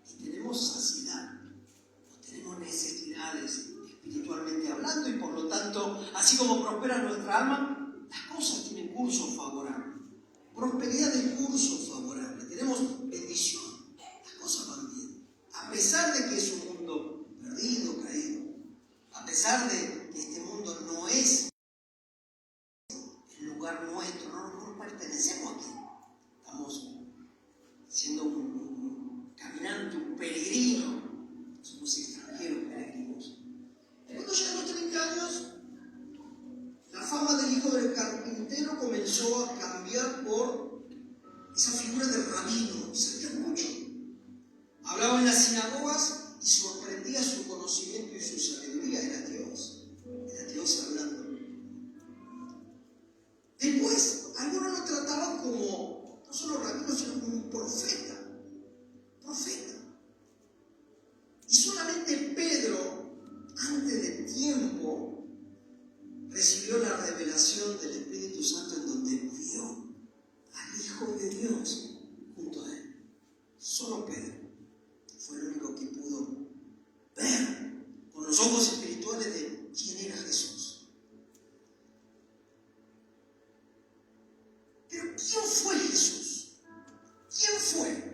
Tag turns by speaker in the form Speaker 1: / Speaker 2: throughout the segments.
Speaker 1: y tenemos saciedad, o tenemos necesidades espiritualmente hablando, y por lo tanto, así como prospera nuestra alma, las cosas tienen curso favorable. Prosperidad de curso favorable. Tenemos bendición. Las cosas van bien. A pesar de que es un mundo perdido, caído. A pesar de que este mundo no es el lugar nuestro, no pertenecemos aquí. Estamos siendo un caminante, un peregrino. Somos extranjeros, peregrinos. Cuando llegan los 30 años, la fama del hijo del carpintero comenzó a cambiar por esa figura del rabino. Sabía mucho. Hablaba en las sinagogas y sorprendía su conocimiento y su sabiduría. Era Dios. Era Dios hablando. Después, algunos lo trataban como, no solo rabino, sino como un profeta. Profeta. Y solamente Pedro, antes de tiempo, recibió la revelación del Espíritu Santo, en donde vio al Hijo de Dios junto a él. Solo Pedro fue el único que pudo ver con los ojos espirituales de quién era Jesús. Pero ¿quién fue Jesús? ¿Quién fue?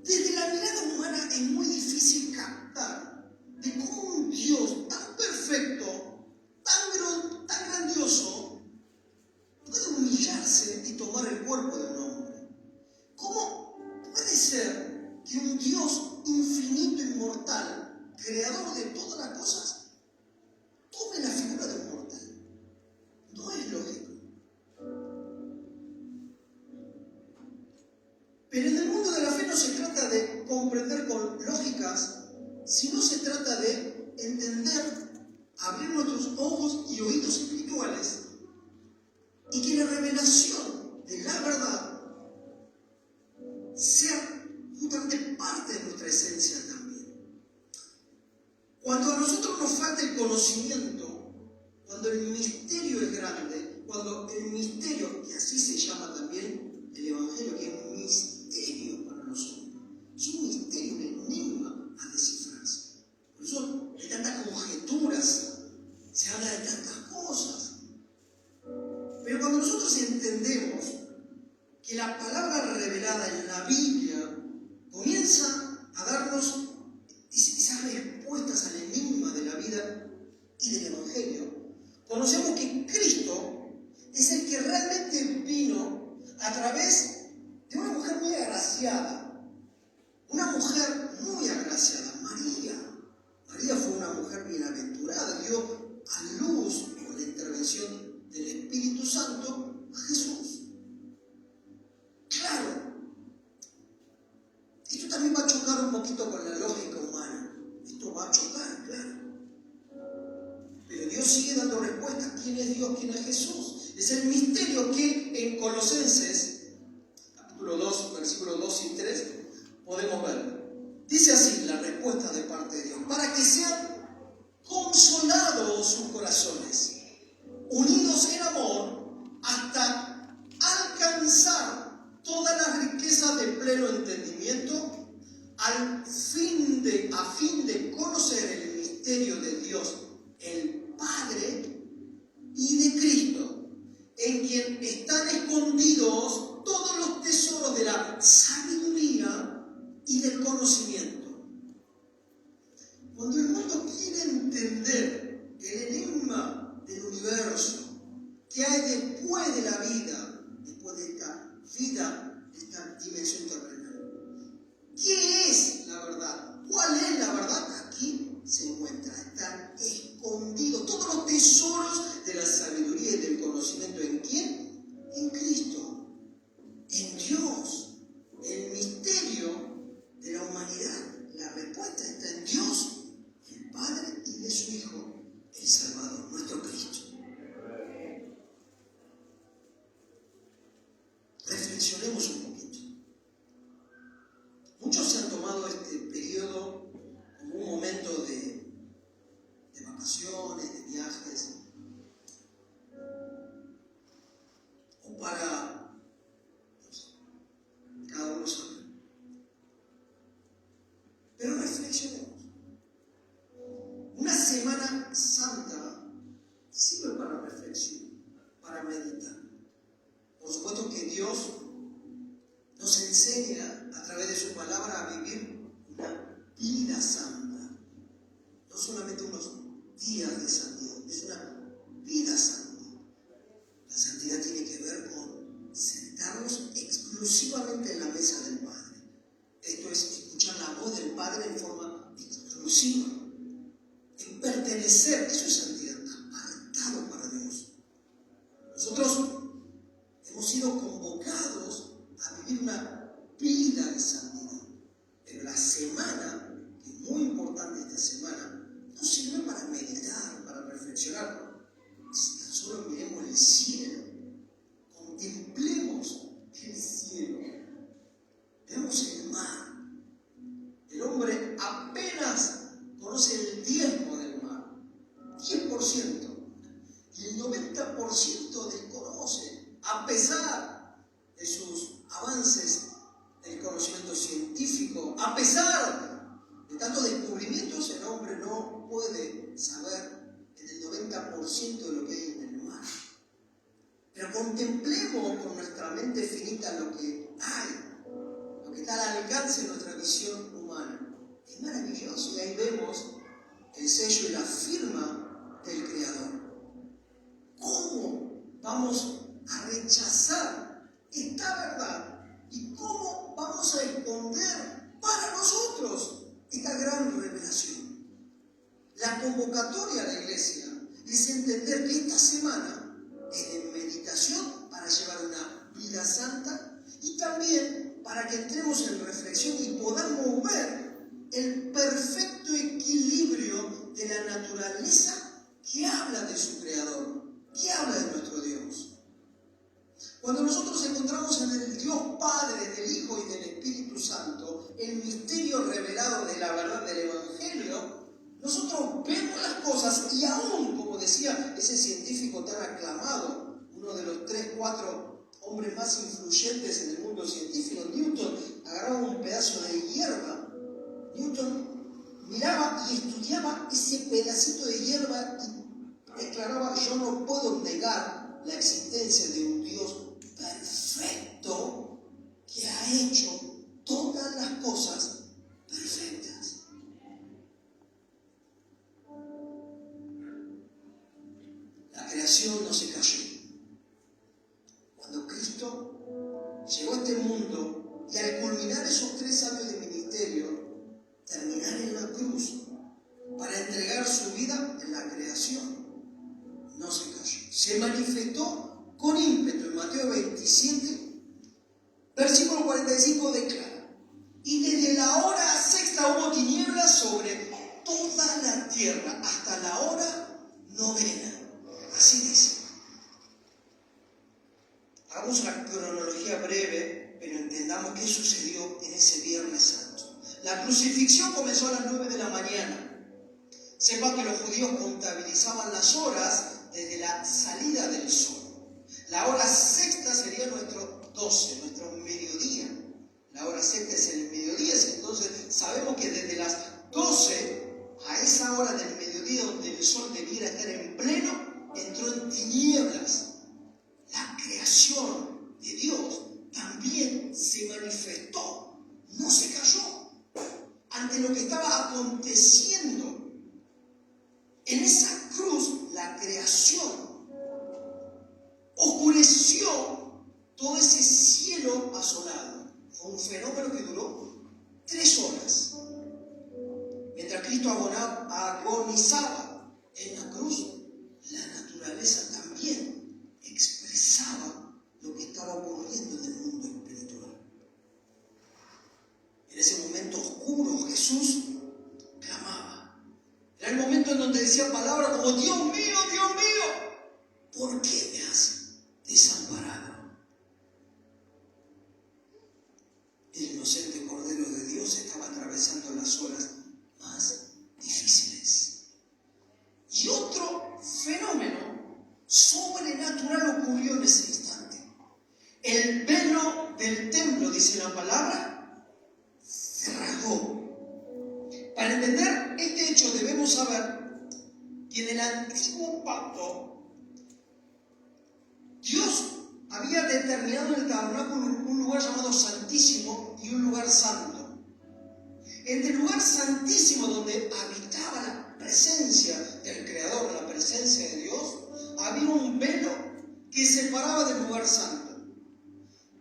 Speaker 1: Desde la mirada humana es muy difícil captar de cómo un Dios tan perfecto, tan grandioso, puede humillarse y tomar el cuerpo de un hombre. ¿Cómo puede ser que un Dios infinito, inmortal, creador de todas las cosas, tome la figura de un mortal? No es lógico. Pero en el mundo de la fe no se trata de comprender con lógicas, sino se trata de entender, abrir nuestros ojos y oídos espirituales, y que la revelación de la verdad sea justamente parte de nuestra esencia también. Cuando a nosotros nos falta el conocimiento, cuando el misterio es grande, cuando el misterio, que así se llama también el Evangelio, que es un misterio para nosotros, es un misterio, un enigma a descifrarse. Por eso hay tantas conjeturas, se habla de tantas cosas. Pero cuando nosotros entendemos que la palabra revelada en la Biblia comienza a darnos esas respuestas al enigma de la vida y del Evangelio, conocemos que Cristo es el que realmente vino a través de una mujer muy agraciada, María. María fue una mujer bienaventurada, dio a luz con la intervención del Espíritu Santo a Jesús. Claro, esto también va a chocar un poquito con la lógica humana. Esto va a chocar, claro. Pero Dios sigue dando respuestas. ¿Quién es Dios? ¿Quién es Jesús? Es el misterio que en Colosenses, capítulo 2, versículos 2 y 3, podemos ver. Dice así la respuesta de parte de Dios: para que sean consolados sus corazones, unidos en amor, hasta alcanzar todas las riquezas de pleno entendimiento, a fin de conocer el misterio de Dios, el Padre, y de Cristo, en quien están escondidos todos los tesoros de la sabiduría y del conocimiento. Cuando el mundo quiere entender el enigma del universo, que hay después de la vida, después de esta vida, de esta dimensión terrenal, ¿qué es la verdad? ¿Cuál es la verdad? Aquí se encuentra, están escondidos todos los tesoros de la sabiduría y del conocimiento. ¿En quién? En Cristo, en Dios. El misterio de la humanidad, la respuesta está en Dios, el Padre, y de su Hijo, el Salvador, nuestro Cristo. Reflexionemos un poquito. Muchos se han tomado este periodo como un momento de vacaciones, de viajes, o para Por supuesto que Dios nos enseña a través de su palabra a vivir una vida santa. No solamente unos días de santidad, es una vida santa. La santidad tiene que ver con sentarnos exclusivamente en la mesa del Padre. Esto es escuchar la voz del Padre en forma exclusiva. En pertenecer, eso es santidad, apartado para Dios. Nosotros hemos sido convocados a vivir una vida de santidad. Pero la semana, que es muy importante esta semana, no sirve para meditar, para reflexionar. Si tan solo miremos el cielo, contemplemos el cielo, vemos el mar. El hombre apenas conoce el diezmo del mar, 10%. Y el 90% desconoce, a pesar de sus avances del conocimiento científico, a pesar de tantos descubrimientos, el hombre no puede saber el 90% de lo que hay en el mar. Pero contemplemos con nuestra mente finita lo que hay, lo que está al alcance de nuestra visión humana. Es maravilloso y ahí vemos el sello y la firma del Creador. ¿Cómo vamos a rechazar esta verdad? ¿Y cómo vamos a esconder para nosotros esta gran revelación? La convocatoria a la iglesia es entender que esta semana es de meditación para llevar una vida santa y también para que entremos en reflexión y podamos ver el perfecto equilibrio de la naturaleza que habla de su Creador, que habla de nuestro Dios. Cuando nosotros encontramos en el Dios Padre, del Hijo y del Espíritu Santo el misterio revelado de la verdad del Evangelio, nosotros vemos las cosas y aún, como decía ese científico tan aclamado, uno de los 3, 4 hombres más influyentes en el mundo científico, Newton, agarraba un pedazo de hierba. Newton miraba y estudiaba ese pedacito de hierba y declaraba: yo no puedo negar la existencia de un Dios perfecto que ha hecho todas las cosas perfectas. La creación no se cayó. Cuando Cristo llegó a este mundo y al culminar esos 3 años de ministerio, terminar en la cruz para entregar su vida en la creación, no se cayó. Se manifestó con ímpetu. En Mateo 27, versículo 45 declara: y desde la hora sexta hubo tinieblas sobre toda la tierra hasta la hora novena. Así dice. Hagamos una cronología breve, pero entendamos qué sucedió en ese Viernes Santo. La crucifixión comenzó a las 9 de la mañana. Sepa que los judíos contabilizaban las horas desde la salida del sol. La hora sexta sería nuestro 12, nuestro mediodía. La hora sexta es el mediodía, entonces sabemos que desde las 12 a esa hora del mediodía donde el sol debiera estar en pleno, entró en tinieblas. La creación de Dios también se manifestó, no se cayó ante lo que estaba aconteciendo. En esa cruz, la creación oscureció todo ese cielo azulado. Fue un fenómeno que duró 3 horas. Mientras Cristo agonizaba en la cruz, la naturaleza también expresaba lo que estaba ocurriendo en el mundo espiritual. En ese momento oscuro, Jesús clamaba. Era el momento en donde decía palabras como: Dios mío, ¿por qué me has desamparado? El inocente Cordero de Dios estaba atravesando las horas más difíciles. Y otro fenómeno sobrenatural ocurrió en ese instante. El velo del templo, dice la palabra, se rasgó. Para entender este hecho debemos saber que en el antiguo pacto Dios había determinado en el tabernáculo un lugar llamado Santísimo y un lugar santo. Entre el lugar santísimo, donde habitaba la presencia del Creador, la presencia de Dios, había un velo que separaba del lugar santo.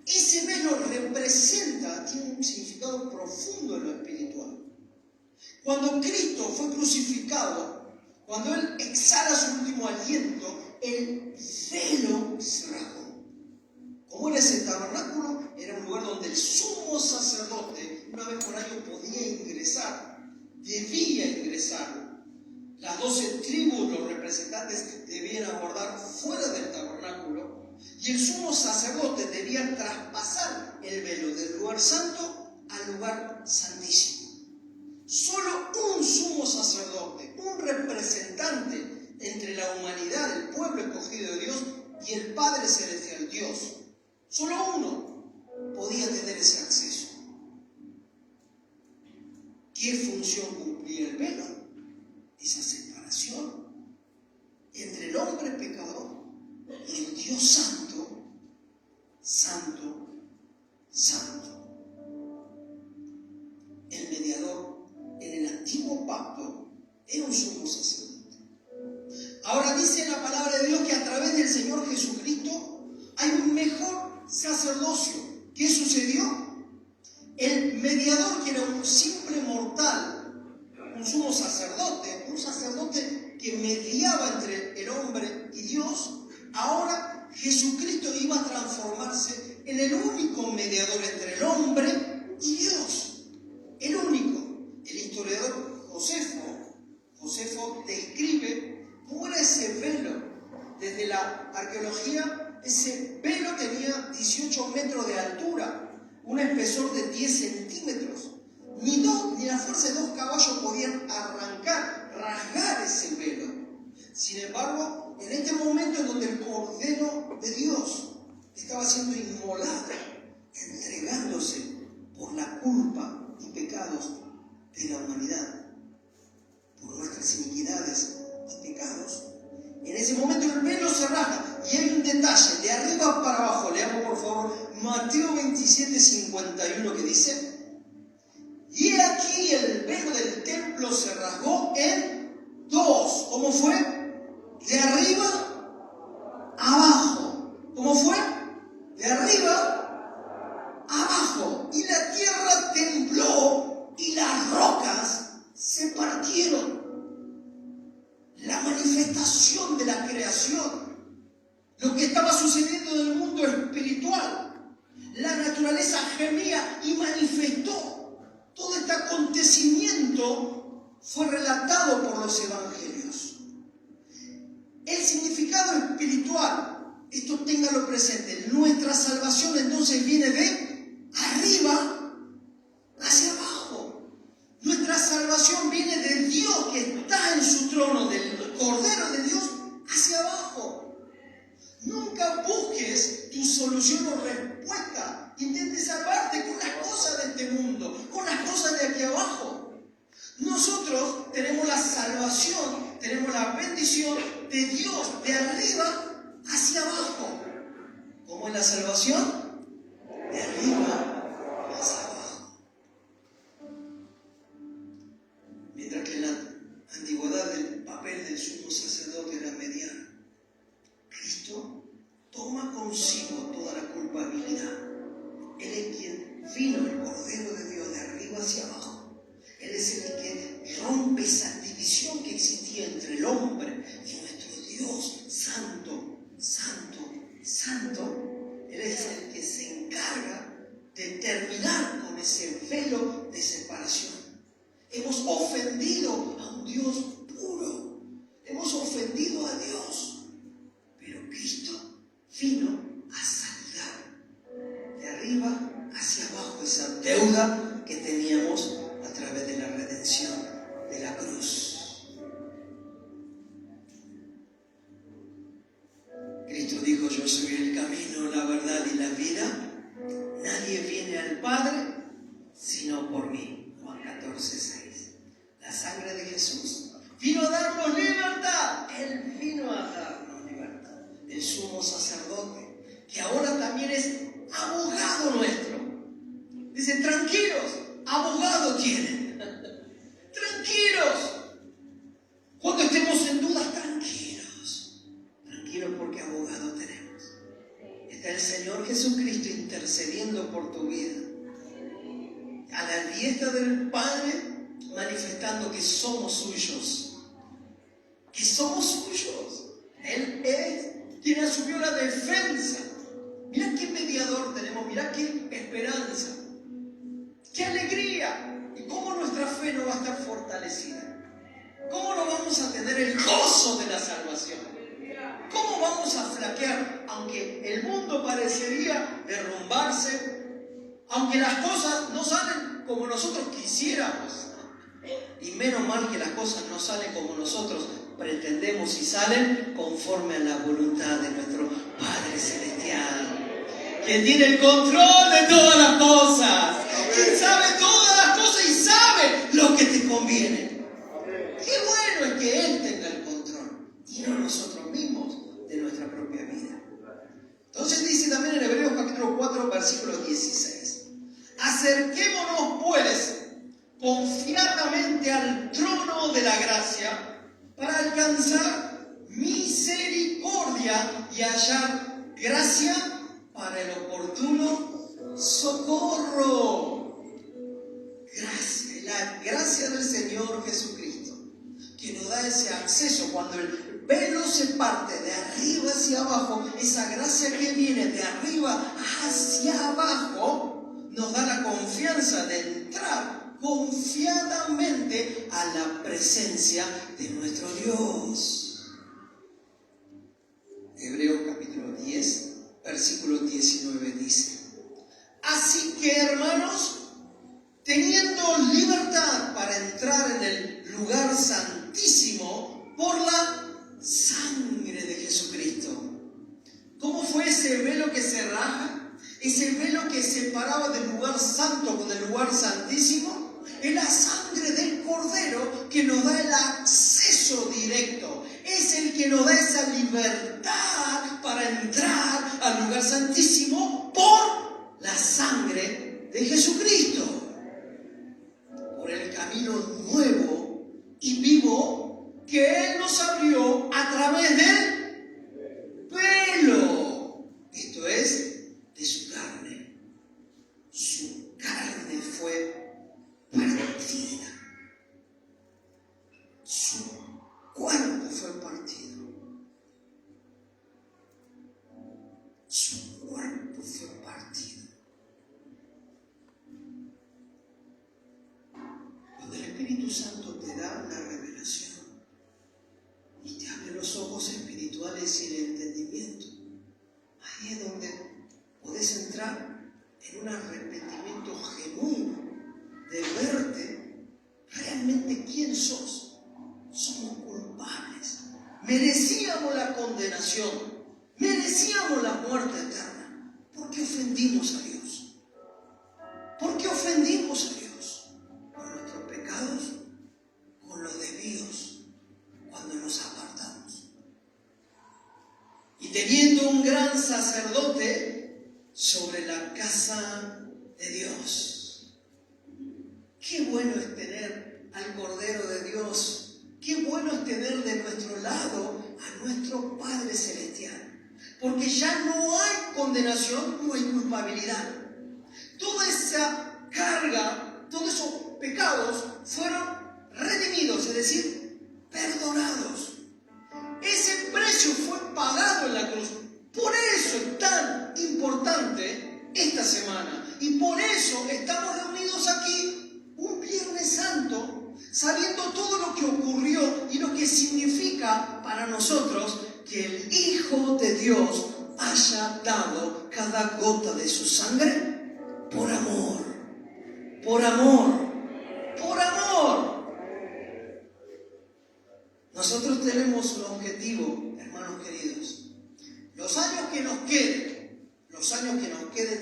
Speaker 1: Ese velo tiene un significado profundo en lo espiritual. Cuando Cristo fue crucificado, cuando Él exhala su último aliento, el velo se rasgó. Como era ese tabernáculo, era un lugar donde el sumo sacerdote una vez por año podía ingresar, debía ingresar. Las 12 tribus, los representantes, debían aguardar fuera del tabernáculo y el sumo sacerdote debía traspasar el velo del lugar santo al lugar santísimo. Solo un sumo sacerdote, un representante entre la humanidad, el pueblo escogido de Dios y el Padre Celestial, Dios, solo uno podía tener ese acceso. ¿Qué función cumplía el velo? Esa separación entre el hombre pecador y el Dios santo, santo, santo. El mediador en el antiguo pacto era un sumo sacerdote. Ahora dice la palabra de Dios que a través del Señor Jesucristo hay un mejor sacerdocio. ¿Qué sucedió? El mediador, que era un simple mortal, un sumo sacerdote, un sacerdote que mediaba entre el hombre y Dios, ahora Jesucristo iba a transformarse en el único mediador entre el hombre y Dios. El único. El historiador Josefo describe cómo era ese velo. Desde la arqueología, ese velo tenía 18 metros de altura, un espesor de 10 centímetros. Ni la fuerza de 2 caballos podían rasgar ese velo. Sin embargo, en este momento en donde el Cordero de Dios estaba siendo inmolado, entregándose por la culpa y pecados de la humanidad, por nuestras iniquidades y pecados, en ese momento el velo se rasga. Y hay un detalle, de arriba para abajo. Leamos por favor Mateo 27:51, que dice: y he aquí el velo del templo se rasgó en dos. ¿Cómo fue? De arriba a abajo. ¿Cómo fue? De arriba a abajo. Y la tierra tembló y las rocas se partieron. La manifestación de la creación, lo que estaba sucediendo en el mundo espiritual. La naturaleza gemía y manifestó. Todo este acontecimiento fue relatado por los evangelios. El significado espiritual, esto téngalo presente, nuestra salvación entonces viene de arriba hacia abajo. Nuestra salvación viene de Dios que está en su trono, del Cordero de Dios, hacia abajo. Nunca busques tu solución o respuesta. Intentes salvarte con las cosas de este mundo, con las cosas de aquí abajo. Nosotros tenemos la salvación, tenemos la bendición de Dios de arriba hacia abajo. ¿Cómo es la salvación? De arriba hacia abajo. Mientras que en la antigüedad el papel del sumo sacerdote era mediano, Cristo toma consigo toda la culpabilidad. Él es quien vino, el Cordero de Dios, de arriba hacia abajo. Él es el que rompe esa división que existía entre el hombre y nuestro Dios santo, santo, santo. Él es el que se encarga de terminar con ese velo de separación. Hemos ofendido a un Dios puro. Hemos ofendido a Dios. Pero Cristo vino a saldar de arriba hacia abajo esa deuda que teníamos a través de la redención de la cruz. Cristo dijo: yo soy el camino, la verdad y la vida. Nadie viene al Padre sino por mí. Juan 14:6. La sangre de Jesús vino a darnos libertad. Él vino a darnos libertad. El sumo sacerdote, que ahora el Señor Jesucristo intercediendo por tu vida. A la diestra del Padre, manifestando que somos suyos. Que somos suyos. Él es quien asumió la defensa. Mirá qué mediador tenemos, mirá qué esperanza. ¡Qué alegría! ¿Y cómo nuestra fe no va a estar fortalecida? ¿Cómo no vamos a tener el gozo de la salvación? ¿Cómo vamos a flaquear? Aunque el mundo parecería derrumbarse, aunque las cosas no salen como nosotros quisiéramos, y menos mal que las cosas no salen como nosotros pretendemos y salen conforme a la voluntad de nuestro Padre Celestial, quien tiene el control de todas las cosas, quien sabe todas las cosas y sabe lo que te conviene. Qué bueno es que Él tenga el control y no nosotros mismos de nuestra propia vida. Entonces dice también en Hebreos capítulo 4 versículo 16: acerquémonos pues confiadamente al trono de la gracia para alcanzar misericordia y hallar gracia para el oportuno socorro. Gracia, la gracia del Señor Jesucristo, que nos da ese acceso cuando el velo se parte de arriba hacia abajo. Esa gracia que viene de arriba hacia abajo nos da la confianza de entrar confiadamente a la presencia de nuestro Dios. Hebreos capítulo 10, versículo 19 dice: así que, hermanos, teniendo libertad para entrar en el lugar santísimo por la sangre de Jesucristo. ¿Cómo fue ese velo que se raja? Ese velo que separaba del lugar santo con el lugar santísimo. Es la sangre del Cordero que nos da el acceso directo. Es el que nos da esa libertad para entrar al lugar santísimo por la sangre de Jesucristo. Por el camino nuevo y vivo que Él nos abrió a través del velo. Esto es, de su carne. Su carne fue partida. Su cuerpo fue partido. Su cuerpo fue partido. Cuando el Espíritu Santo te da la revelación y te abre los ojos espirituales y el entendimiento, ahí es donde podés entrar en un arrepentimiento genuino de verte realmente quién sos. Somos culpables. Merecíamos la condenación. Merecíamos la muerte eterna. ¿Por qué ofendimos a Dios? ¿Por qué ofendimos a Dios? Con nuestros pecados, con los desvíos, cuando nos apartamos. Y teniendo un gran sacerdote sobre la casa de Dios. Qué bueno es tener al Cordero de Dios. Qué bueno es tener de nuestro lado a nuestro Padre Celestial. Porque ya no hay condenación, no hay culpabilidad. Toda esa carga, todos esos pecados fueron redimidos, es decir, perdonados. Ese precio fue pagado en la cruz. Por eso es tan importante esta semana. Y por eso estamos reunidos aquí un Viernes Santo, sabiendo todo lo que ocurrió y lo que significa para nosotros que el Hijo de Dios haya dado cada gota de su sangre por amor, por amor, por amor. Nosotros tenemos un objetivo, hermanos queridos. Los años que nos queden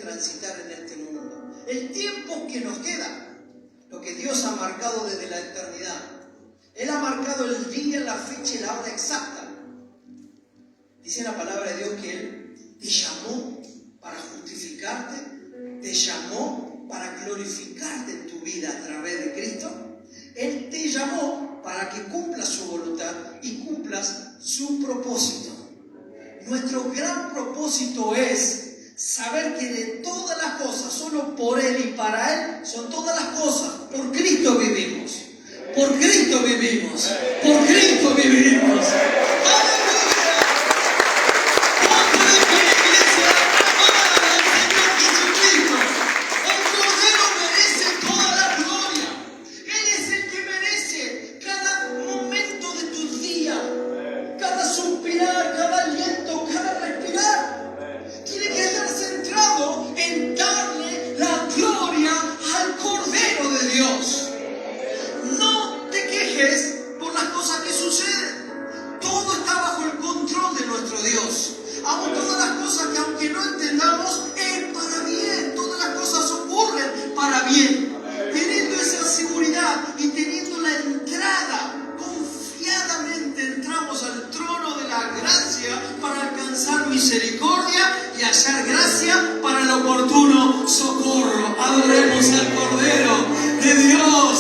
Speaker 1: transitar en este mundo, el tiempo que nos queda, lo que Dios ha marcado desde la eternidad. Él ha marcado el día, la fecha y la hora exacta. Dice la palabra de Dios que Él te llamó para justificarte, te llamó para glorificarte en tu vida a través de Cristo. Él te llamó para que cumplas su voluntad y cumplas su propósito. Nuestro gran propósito es saber que de todas las cosas, solo por Él y para Él, son todas las cosas. Por Cristo vivimos. Por Cristo vivimos. Por Cristo vivimos. ¡Aleluya! ¡Ponte de pie, iglesia! ¡Amada al Señor Jesucristo! El Cordero merece toda la gloria. Él es el que merece cada momento de tus días. Cada suspirar, cada aliento, cada respirar. Tiene que estar centrado en darle la gloria al Cordero de Dios. No te quejes por las cosas que suceden. Todo está bajo el control de nuestro Dios. Aún todas las cosas que aunque no entendamos, es para bien. Todas las cosas ocurren para bien. Teniendo esa seguridad y teniendo la entrada, confiadamente entramos al trono de la gracia para alcanzar misericordia y hallar gracia para el oportuno socorro. Adoremos al Cordero de Dios.